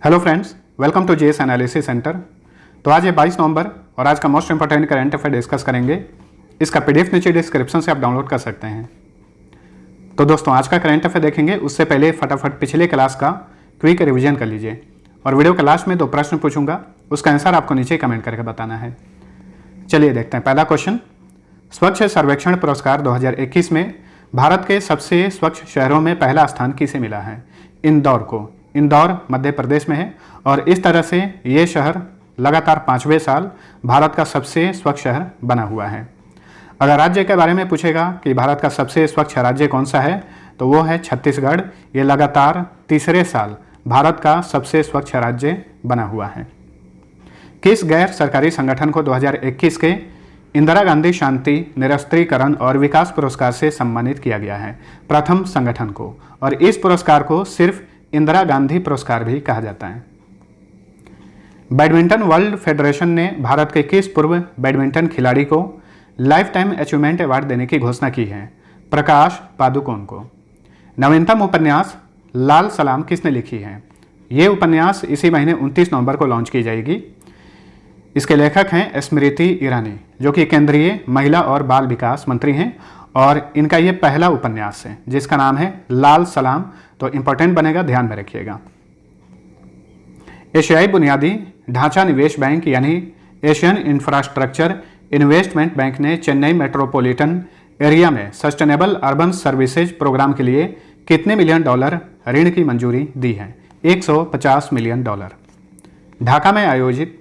Hello friends, welcome to GS analysis centre. तो आज ये 22 नवंबर और आज का most important current affair discuss करेंगे। इसका पीडीएफ नीचे डिस्क्रिप्शन से आप डाउनलोड कर सकते हैं। तो दोस्तों, आज का करंट अफेयर देखेंगे उससे पहले फटाफट पिछले क्लास का क्विक रिवीजन कर लीजिए और वीडियो के लास्ट में 2 प्रश्न पूछूंगा, उसका आंसर आपको नीचे कमेंट करके बताना है। चलिए देखते हैं। पहला क्वेश्चन, स्वच्छ सर्वेक्षण पुरस्कार 2021 में भारत के सबसे स्वच्छ शहरों में पहला स्थान किसे मिला है? इंदौर को। इंदौर मध्य प्रदेश में है और इस तरह से ये शहर लगातार 5वें साल भारत का सबसे स्वच्छ शहर बना हुआ है। अगर राज्य के बारे में पूछेगा कि भारत का सबसे स्वच्छ राज्य कौन सा है, तो वो है छत्तीसगढ़। ये लगातार तीसरे साल भारत का सबसे स्वच्छ राज्य बना हुआ है। किस गैर सरकारी संगठन को 2021 के इंदिरा गांधी शांति निरस्त्रीकरण और विकास पुरस्कार से सम्मानित किया गया है? प्रथम संगठन को। और इस पुरस्कार को सिर्फ इंदिरा गांधी पुरस्कार भी कहा जाता है। बैडमिंटन वर्ल्ड फेडरेशन ने भारत के किस पूर्व बैडमिंटन खिलाड़ी को लाइफ टाइम अचीवमेंट अवार्ड देने की घोषणा की है? प्रकाश पादुकोण को। नवीनतम उपन्यास लाल सलाम किसने लिखी है? ये उपन्यास इसी महीने 29 नवंबर को लॉन्च की जाएगी। इसके लेखक हैं स्मृति ईरानी, जो कि केंद्रीय महिला और बाल विकास मंत्री हैं और इनका ये पहला उपन्यास है जिसका नाम है लाल सलाम। तो इंपॉर्टेंट बनेगा, ध्यान में रखिएगा। एशियाई बुनियादी ढांचा निवेश बैंक यानी एशियन इंफ्रास्ट्रक्चर इन्वेस्टमेंट बैंक ने चेन्नई मेट्रोपॉलिटन एरिया में सस्टेनेबल अर्बन सर्विसेज प्रोग्राम के लिए कितने मिलियन डॉलर ऋण की मंजूरी दी है? 150 मिलियन डॉलर। ढाका में आयोजित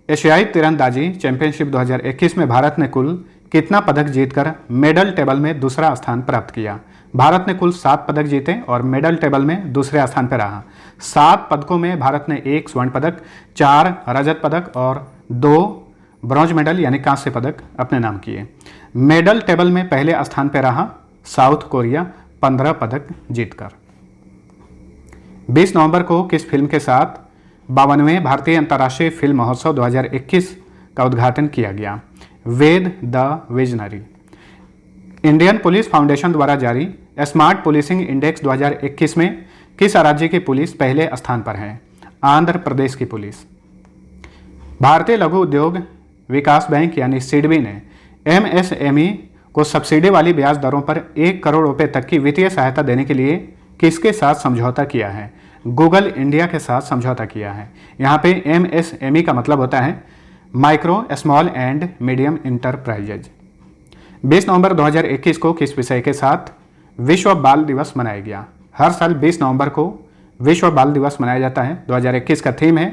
एशियाई तीरंदाजी चैंपियनशिप 2021 में भारत ने कुल कितना पदक जीतकर मेडल टेबल में दूसरा स्थान प्राप्त किया? भारत ने कुल 7 पदक जीते और मेडल टेबल में दूसरे स्थान पर रहा। 7 पदकों में भारत ने 1 स्वर्ण पदक, 4 रजत पदक और 2 ब्रॉन्ज मेडल यानी कांस्य पदक अपने नाम किए। मेडल टेबल में पहले स्थान पर रहा साउथ कोरिया 15 पदक जीतकर। 20 नवंबर को किस फिल्म के साथ 52वें भारतीय अंतर्राष्ट्रीय फिल्म महोत्सव 2021 का उद्घाटन किया गया? Ved the visionary. Indian police foundation द्वारा जारी स्मार्ट पुलिसिंग इंडेक्स 2021 में किस राज्य की पुलिस पहले स्थान पर है? आंध्र प्रदेश की पुलिस। भारतीय लघु उद्योग विकास बैंक यानी सिडबी ने एमएसएमई को सब्सिडी वाली ब्याज दरों पर 1 करोड़ रुपए तक की वित्तीय सहायता देने के लिए किसके साथ समझौता किया है? गूगल इंडिया के साथ समझौता किया है। यहाँ पे एमएसएमई का मतलब होता है micro small and medium enterprises. 20 नवंबर 2021 को किस विषय के साथ विश्व बाल दिवस मनाया गया? हर साल 20 नवंबर को विश्व बाल दिवस मनाया जाता है। 2021 का थीम है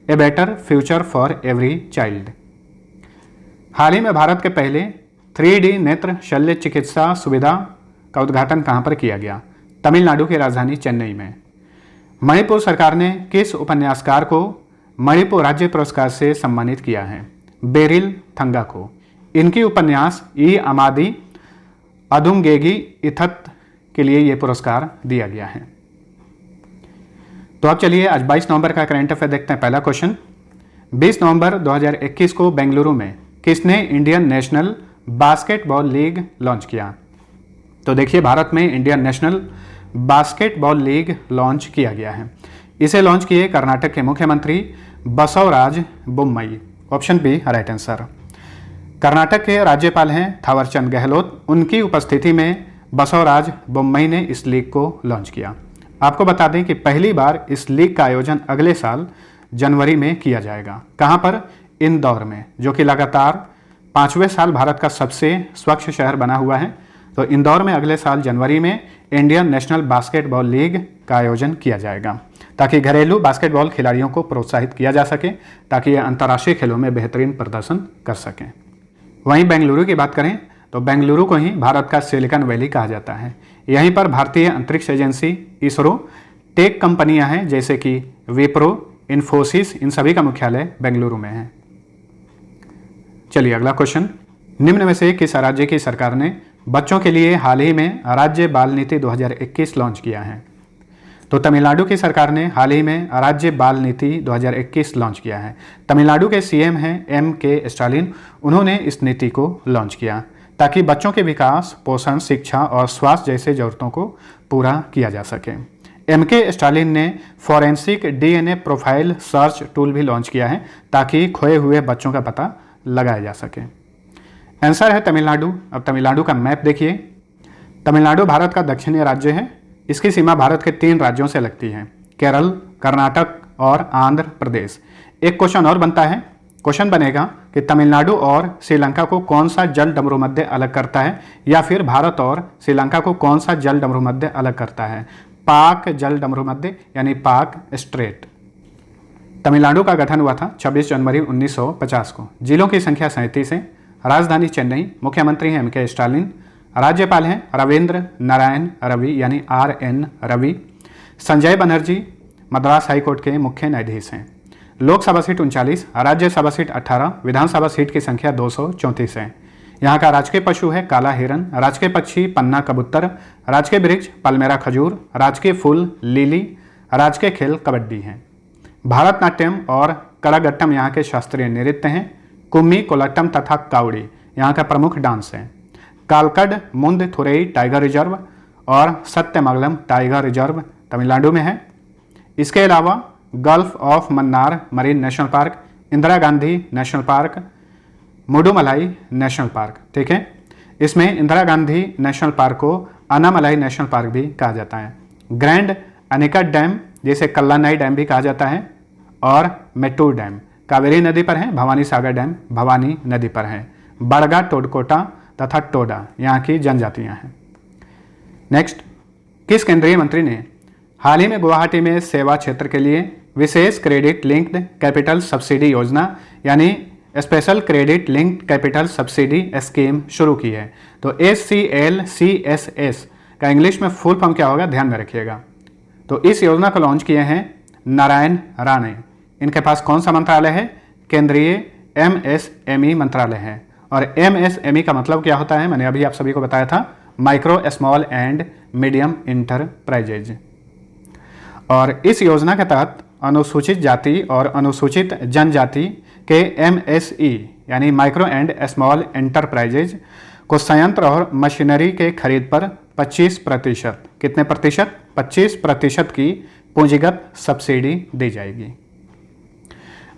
a better future for every child. हाल ही में भारत के पहले 3D नेत्र शल्य चिकित्सा सुविधा का उद्घाटन कहाँ पर किया गया? तमिलनाडु की राजधानी चेन्नई में। मणिपुर सरकार ने किस उपन्यासकार को मणिपुर राज्य पुरस्कार से सम्मानित किया है? बेरिल थंगा को। इनकी उपन्यास ई अमादी अदुंगेगी इथत के लिए ये पुरस्कार दिया गया है। तो अब चलिए आज 22 नवंबर का करंट अफेयर देखते हैं। पहला क्वेश्चन, 20 नवंबर 2021 को बेंगलुरु में किसने Indian National Basketball League launch किया? तो देखिए, भारत में Indian National Basketball League launch किया गया है। इसे लॉन्च किए कर्नाटक के मुख्यमंत्री Basavaraj Bommai. Option B right answer. Karnataka के राज्यपाल हैं थावरचंद गहलोत। उनकी उपस्थिति में बसवराज बोम्मई ने इस लीग को लॉन्च किया। आपको बता दें कि पहली बार इस लीग का आयोजन अगले साल जनवरी में किया जाएगा। कहां पर? इंदौर में, जो कि लगातार 5वें साल भारत का सबसे स्वच्छ शहर बना हुआ है। तो इंदौर में अगले साल जनवरी में इंडियन नेशनल बास्केटबॉल लीग का आयोजन किया जाएगा ताकि घरेलू बास्केटबॉल खिलाड़ियों को प्रोत्साहित किया जा सके, ताकि ये अंतर्राष्ट्रीय खेलों में बेहतरीन प्रदर्शन कर सकें। वहीं बेंगलुरु की बात करें तो बेंगलुरु को ही भारत का सिलिकॉन वैली कहा जाता है। यहीं पर भारतीय अंतरिक्ष एजेंसी इसरो, टेक कंपनियां हैं जैसे कि विप्रो, इन्फोसिस, इन सभी का मुख्यालय बेंगलुरु में है। चलिए अगला क्वेश्चन, निम्न में से किस राज्य की सरकार ने बच्चों के लिए हाल ही में राज्य बाल नीति 2021 लॉन्च किया है? तो तमिलनाडु की सरकार ने हाल ही में राज्य बाल नीति 2021 लॉन्च किया है। तमिलनाडु के सीएम हैं MK स्टालिन। उन्होंने इस नीति को लॉन्च किया ताकि बच्चों के विकास, पोषण, शिक्षा और स्वास्थ्य जैसे जरूरतों को पूरा किया जा सके। MK स्टालिन ने forensic DNA profile search tool भी लॉन्च किया है ताकि खोए हुए बच्चों का पता लगाया जा सके। आंसर है तमिलनाडु। अब तमिलनाडु का मैप देखिए। तमिलनाडु भारत का दक्षिणी राज्य है। इसकी सीमा भारत के 3 राज्यों से लगती है, केरल, कर्नाटक और आंध्र प्रदेश। एक क्वेश्चन और बनता है, क्वेश्चन बनेगा कि तमिलनाडु और श्रीलंका को कौन सा जल डमरू मध्य अलग करता है, या फिर भारत और श्रीलंका को कौन सा जल डमरू मध्य अलग करता है। पाक जल डमरू मध्य यानी पाक स्ट्रेट। तमिलनाडु का गठन हुआ था 26 जनवरी 1950 को। जिलों की संख्या 37 है। राजधानी चेन्नई। मुख्यमंत्री हैं MK स्टालिन। राज्यपाल हैं रविंद्र नारायण रवि यानी RN रवि। संजय बनर्जी मद्रास हाईकोर्ट के मुख्य न्यायाधीश हैं। लोकसभा सीट 39, राज्यसभा सीट 18, विधानसभा सीट की संख्या 234 है। यहाँ का राजकीय पशु है काला हिरन, राजकीय पक्षी पन्ना कबूतर, राजकीय वृक्ष पलमेरा खजूर, राजकीय फूल लिली, राजकीय खेल कबड्डी है। भारतनाट्यम और कड़ागट्टम यहाँ के शास्त्रीय नृत्य हैं। कुम्मी, कोलट्टम तथा कावड़ी यहाँ का प्रमुख डांस है। कालकड, मुंद थुरई टाइगर रिजर्व और सत्यमंगलम टाइगर रिजर्व तमिलनाडु में है। इसके अलावा gulf of Mannar marine national park, Indira Gandhi national park, Mudumalai national park, ठीक है। इसमें इंदिरा गांधी नेशनल पार्क को अन्नामलाई नेशनल पार्क भी कहा जाता है। ग्रैंड अनिकट डैम जिसे कल्लानाई डैम भी कहा जाता है, और मेट्टूर डैम कावेरी नदी पर है। भवानी सागर डैम भवानी नदी पर है। बड़गा, टोडकोटा तथा टोडा यहाँ की जनजातियाँ हैं। नेक्स्ट, किस केंद्रीय मंत्री ने हाल ही में गुवाहाटी में सेवा क्षेत्र के लिए विशेष क्रेडिट लिंक्ड कैपिटल सब्सिडी योजना यानी special credit linked capital subsidy scheme शुरू की है? तो SCLCSS का इंग्लिश में फुल फॉर्म क्या होगा, ध्यान में रखिएगा। तो इस योजना को लॉन्च किए हैं नारायण राणे। इनके पास कौन सा मंत्रालय है? केंद्रीय MSME मंत्रालय है। और MSME का मतलब क्या होता है, मैंने अभी आप सभी को बताया था, micro small and medium enterprises. और इस योजना के तहत अनुसूचित जाति और अनुसूचित जनजाति के MSE यानी माइक्रो एंड स्मॉल एंटरप्राइजेज को संयंत्र और मशीनरी के खरीद पर 25%, कितने प्रतिशत? 25% की पूंजीगत सब्सिडी दी जाएगी।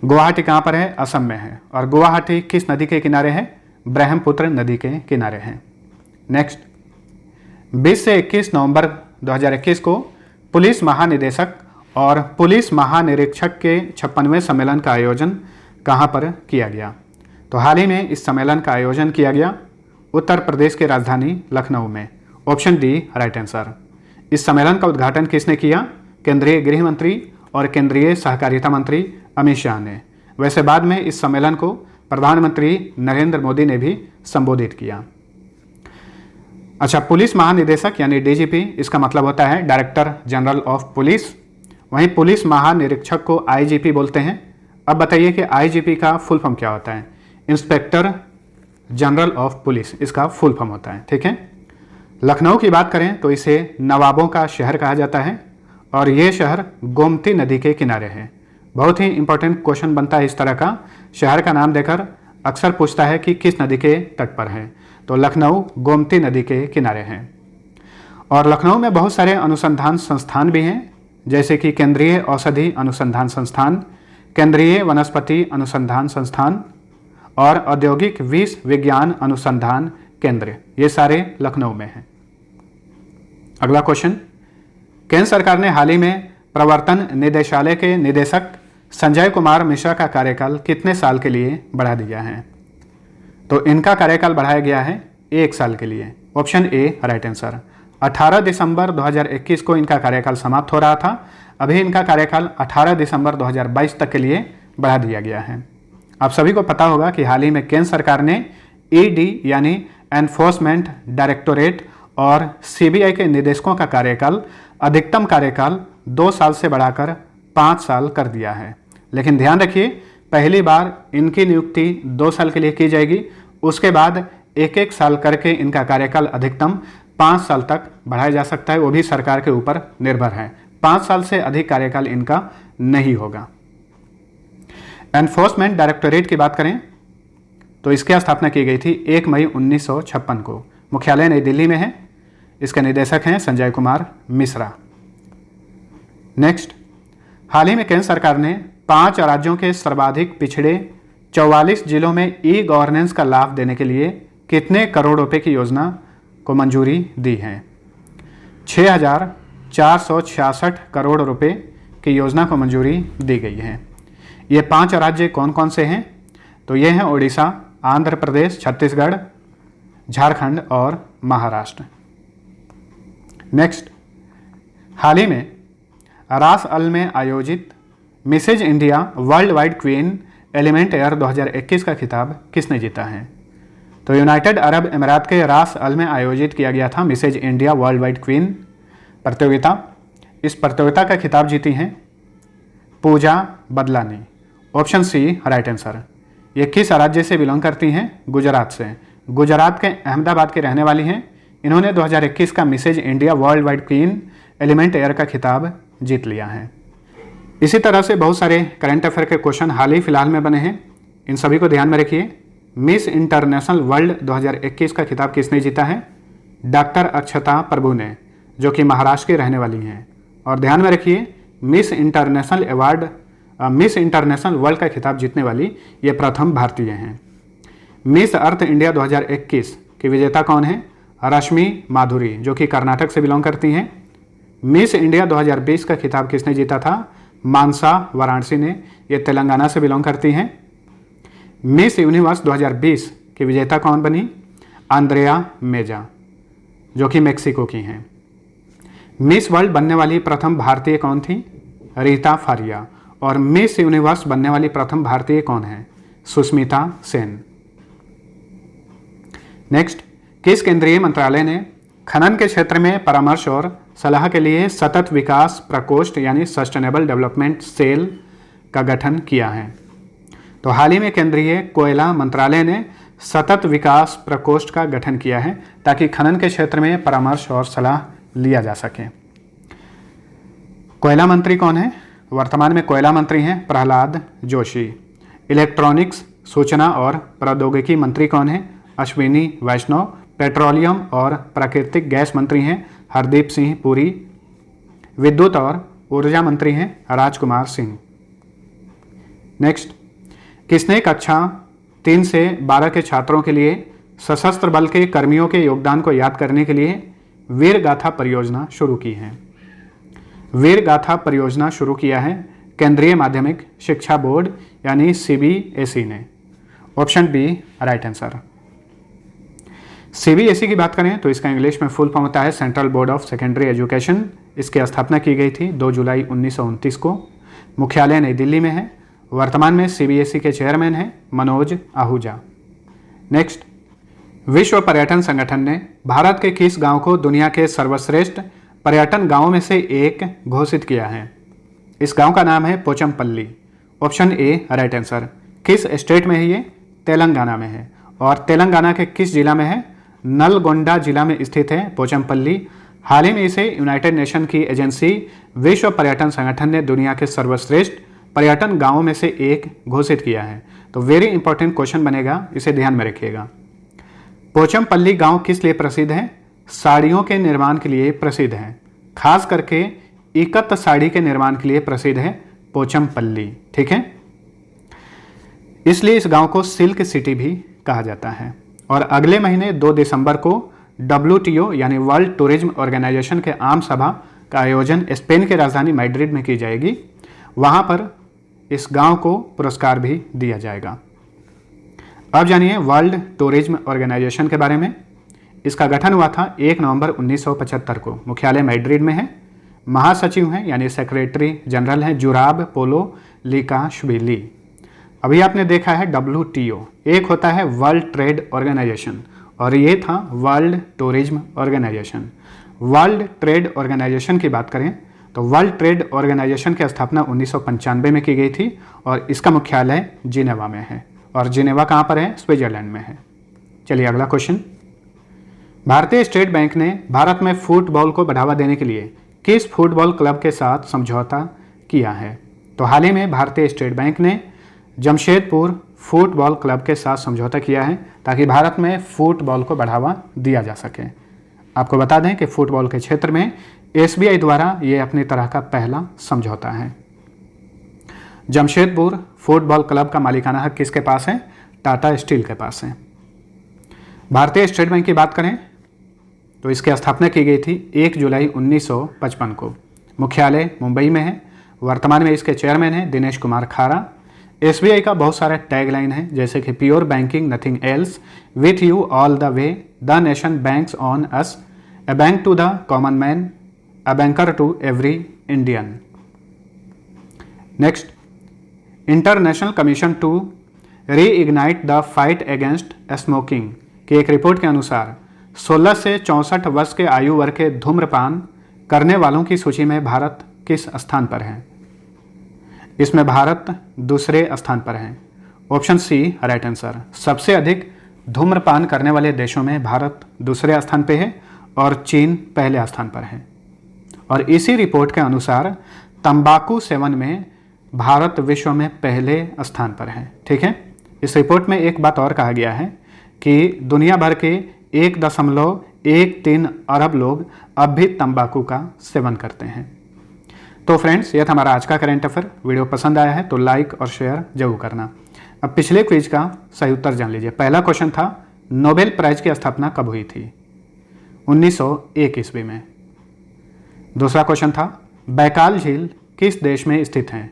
गुवाहाटी कहाँ पर है? असम में है। और गुवाहाटी किस नदी के किनारे है? ब्रह्मपुत्र नदी के किनारे है। नेक्स्ट, 20 से 21 नवंबर 2021 को पुलिस महानिदेशक और पुलिस महानिरीक्षक के 56वें सम्मेलन का आयोजन कहाँ पर किया गया? तो हाल ही में इस सम्मेलन का आयोजन किया गया उत्तर प्रदेश की राजधानी लखनऊ में। Option D right answer. इस सम्मेलन का उद्घाटन किसने किया? केंद्रीय गृह मंत्री और केंद्रीय सहकारिता मंत्री अमित शाह ने। वैसे बाद में इस सम्मेलन को प्रधानमंत्री नरेंद्र मोदी ने भी संबोधित किया। अच्छा, पुलिस महानिदेशक यानी DGP, इसका मतलब होता है डायरेक्टर जनरल ऑफ पुलिस। वहीं पुलिस महानिरीक्षक को IGP बोलते हैं। अब बताइए कि IGP का फुल फॉर्म क्या होता है? इंस्पेक्टर जनरल ऑफ पुलिस इसका फुल फॉर्म होता है, ठीक है। लखनऊ की बात करें तो इसे नवाबों का शहर कहा जाता है और ये शहर गोमती नदी के किनारे है। बहुत ही इंपॉर्टेंट क्वेश्चन बनता है इस तरह का, शहर का नाम देकर अक्सर पूछता है कि किस नदी के तट पर है। तो लखनऊ गोमती नदी के किनारे हैं। और लखनऊ में बहुत सारे अनुसंधान संस्थान भी हैं, जैसे कि केंद्रीय औषधि अनुसंधान संस्थान, केंद्रीय वनस्पति अनुसंधान संस्थान और औद्योगिक विष विज्ञान अनुसंधान केंद्र, ये सारे लखनऊ में हैं। अगला क्वेश्चन, केंद्र सरकार ने हाल ही में प्रवर्तन निदेशालय के निदेशक संजय कुमार मिश्रा का कार्यकाल कितने साल के लिए बढ़ा दिया है? तो इनका कार्यकाल बढ़ाया गया है 1 साल के लिए। Option A right answer. 18 दिसंबर 2021 को इनका कार्यकाल समाप्त हो रहा था। अभी इनका कार्यकाल 18 दिसंबर 2022 तक के लिए बढ़ा दिया गया है। आप सभी को पता होगा कि हाल ही में केंद्र सरकार ने ED यानी एनफोर्समेंट डायरेक्टोरेट और CBI के निदेशकों का कार्यकाल, अधिकतम कार्यकाल 2 साल से बढ़ाकर 5 साल कर दिया है। लेकिन ध्यान रखिए, पहली बार इनकी नियुक्ति 2 साल के लिए की जाएगी, उसके बाद 1-1 साल करके इनका कार्यकाल अधिकतम 5 साल तक बढ़ाया जा सकता है। वो भी सरकार के ऊपर निर्भर है। 5 साल से अधिक कार्यकाल इनका नहीं होगा। एनफोर्समेंट डायरेक्टोरेट की बात करें तो इसकी स्थापना की गई थी 1 मई 1956 को। मुख्यालय नई दिल्ली में है। इसके निदेशक हैं संजय कुमार मिश्रा। नेक्स्ट, हाल ही में केंद्र सरकार ने 5 राज्यों के सर्वाधिक पिछड़े 44 जिलों में ई गवर्नेंस का लाभ देने के लिए कितने करोड़ रुपए की योजना को मंजूरी दी है? 6,466 करोड़ रुपए की योजना को मंजूरी दी गई है। ये 5 राज्य कौन कौन से हैं? तो ये हैं ओडिशा, आंध्र प्रदेश, छत्तीसगढ़, झारखंड और महाराष्ट्र। नेक्स्ट, हाल ही में रास अल में आयोजित Mrs India world wide queen element air 2021 का खिताब किसने जीता है? तो यूनाइटेड अरब अमीरात के रास अल में आयोजित किया गया था Mrs India world wide queen प्रतियोगिता। इस प्रतियोगिता का खिताब जीती हैं Pooja Badlani. Option C right answer. ये किस राज्य से बिलोंग करती हैं? गुजरात से। गुजरात के अहमदाबाद की रहने वाली हैं। इन्होंने 2021 का Mrs India world wide queen element air का खिताब जीत लिया है। इसी तरह से बहुत सारे करंट अफेयर के क्वेश्चन हाल ही फिलहाल में बने हैं, इन सभी को ध्यान में रखिए। मिस इंटरनेशनल वर्ल्ड 2021 का खिताब किसने जीता है? डॉक्टर अक्षता प्रभु ने, जो कि महाराष्ट्र की रहने वाली हैं। और ध्यान में रखिए, मिस इंटरनेशनल वर्ल्ड का खिताब जीतने वाली ये प्रथम भारतीय हैं। मिस अर्थ इंडिया 2021 की विजेता कौन है? रश्मि माधुरी, जो कि कर्नाटक से बिलोंग करती हैं। मिस इंडिया 2020 का खिताब किसने जीता था? मानसा वाराणसी ने, ये तेलंगाना से बिलोंग करती हैं। मिस यूनिवर्स 2020 की विजेता कौन बनी? आंद्रेया मेजा, जो कि मेक्सिको की हैं। मिस वर्ल्ड बनने वाली प्रथम भारतीय कौन थी? रीता फारिया। और मिस यूनिवर्स बनने वाली प्रथम भारतीय कौन है? सुष्मिता सेन। नेक्स्ट, किस केंद्रीय मंत्रालय ने खनन के क्षेत्र में परामर्श और सलाह के लिए सतत विकास प्रकोष्ठ यानी सस्टेनेबल डेवलपमेंट सेल का गठन किया है? तो हाल ही में केंद्रीय कोयला मंत्रालय ने सतत विकास प्रकोष्ठ का गठन किया है ताकि खनन के क्षेत्र में परामर्श और सलाह लिया जा सके। कोयला मंत्री कौन है? वर्तमान में कोयला मंत्री हैं प्रहलाद जोशी। इलेक्ट्रॉनिक्स, सूचना और प्रौद्योगिकी मंत्री कौन है? अश्विनी वैष्णव। पेट्रोलियम और प्राकृतिक गैस मंत्री हैं हरदीप सिंह पुरी। विद्युत और ऊर्जा मंत्री हैं राजकुमार सिंह। नेक्स्ट, किसने कक्षा 3 से 12 के छात्रों के लिए सशस्त्र बल के कर्मियों के योगदान को याद करने के लिए वीर गाथा परियोजना शुरू की है? वीर गाथा परियोजना शुरू किया है केंद्रीय माध्यमिक शिक्षा बोर्ड यानी CBSE ने। Option B right answer. CBSE की बात करें तो इसका इंग्लिश में फुल फॉर्म होता है central board of secondary education. इसकी स्थापना की गई थी 2 जुलाई 1929 को। मुख्यालय नई दिल्ली में है। वर्तमान में CBSE के चेयरमैन हैं मनोज आहूजा। नेक्स्ट, विश्व पर्यटन संगठन ने भारत के किस गांव को दुनिया के सर्वश्रेष्ठ पर्यटन गांवों में से एक घोषित किया है? इस गांव का नाम है Pochampally. Option A right answer. किस स्टेट में है ये? तेलंगाना में है। और तेलंगाना के किस जिला में है? नलगोंडा जिला में स्थित है पोचमपल्ली। हाल ही में इसे यूनाइटेड नेशन की एजेंसी विश्व पर्यटन संगठन ने दुनिया के सर्वश्रेष्ठ पर्यटन गांवों में से एक घोषित किया है। तो वेरी इंपॉर्टेंट क्वेश्चन बनेगा, इसे ध्यान में रखिएगा। पोचमपल्ली गांव किस लिए प्रसिद्ध है? साड़ियों के निर्माण के लिए प्रसिद्ध है। खास करके इकत साड़ी के निर्माण के लिए प्रसिद्ध है पोचमपल्ली। ठीक है, इसलिए इस गांव को सिल्क सिटी भी कहा जाता है। और अगले महीने 2 दिसंबर को WTO यानी वर्ल्ड टूरिज्म ऑर्गेनाइजेशन के आम सभा का आयोजन स्पेन की राजधानी मैड्रिड में की जाएगी। वहां पर इस गांव को पुरस्कार भी दिया जाएगा। अब जानिए वर्ल्ड टूरिज्म ऑर्गेनाइजेशन के बारे में। इसका गठन हुआ था 1 नवंबर 1975 को। मुख्यालय मैड्रिड में है। महासचिव हैं यानी सेक्रेटरी जनरल हैं जुराब पोलो लिकाशविली। अभी आपने देखा है WTO, एक होता है वर्ल्ड ट्रेड ऑर्गेनाइजेशन और ये था World Tourism Organisation. World Trade Organisation की बात करें तो वर्ल्ड ट्रेड ऑर्गेनाइजेशन की स्थापना 1995 में की गई थी और इसका मुख्यालय जिनेवा में है। और जिनेवा कहाँ पर है? स्विट्जरलैंड में है। चलिए अगला क्वेश्चन। भारतीय स्टेट बैंक ने भारत में फुटबॉल को बढ़ावा देने के लिए किस फुटबॉल क्लब के साथ समझौता किया है? तो हाल ही में भारतीय स्टेट बैंक ने जमशेदपुर फुटबॉल क्लब के साथ समझौता किया है ताकि भारत में फुटबॉल को बढ़ावा दिया जा सके। आपको बता दें कि फुटबॉल के क्षेत्र में SBI द्वारा ये अपनी तरह का पहला समझौता है। जमशेदपुर फुटबॉल क्लब का मालिकाना हक किसके पास है? टाटा स्टील के पास है। भारतीय स्टेट बैंक की बात करें तो इसकी स्थापना की गई थी 1 जुलाई 1955 को। मुख्यालय मुंबई में है। वर्तमान में इसके चेयरमैन हैं दिनेश कुमार खारा। SBI का बहुत सारे टैगलाइन है, जैसे कि pure banking nothing else, with you all the way, the nation banks on us, a bank to the common man, a banker to every Indian. Next, international commission to reignite the fight against smoking की एक report के अनुसार 16 से 64 वर्ष के आयु वर्ग के धूम्रपान करने वालों की सूची में भारत किस स्थान पर है? इसमें भारत दूसरे स्थान पर है। Option C right answer. सबसे अधिक धूम्रपान करने वाले देशों में भारत दूसरे स्थान पर है और चीन पहले स्थान पर है। और इसी रिपोर्ट के अनुसार तंबाकू सेवन में भारत विश्व में पहले स्थान पर है। ठीक है, इस रिपोर्ट में एक बात और कहा गया है कि दुनिया भर के 1.13 अरब लोग अब भी तंबाकू का सेवन करते हैं। तो फ्रेंड्स, यह था हमारा आज का करंट अफेयर। वीडियो पसंद आया है तो लाइक और शेयर जरूर करना। अब पिछले क्विज का सही उत्तर जान लीजिए। पहला क्वेश्चन था नोबेल प्राइज की स्थापना कब हुई थी? 1901 ईस्वी में। दूसरा क्वेश्चन था बैकाल झील किस देश में स्थित है?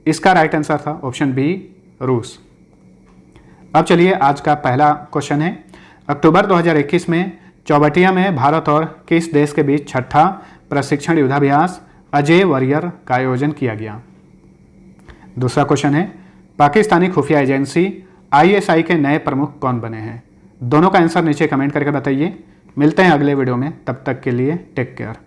इसका राइट आंसर था ऑप्शन बी रूस। अब चलिए आज का पहला क्वेश्चन है, अक्टूबर 2021 में चौबटिया में भारत और किस देश के बीच छठा प्रशिक्षण युद्धाभ्यास अजय वॉरियर का आयोजन किया गया? दूसरा क्वेश्चन है पाकिस्तानी खुफिया एजेंसी ISI के नए प्रमुख कौन बने हैं? दोनों का आंसर नीचे कमेंट करके बताइए। मिलते हैं अगले वीडियो में, तब तक के लिए टेक केयर।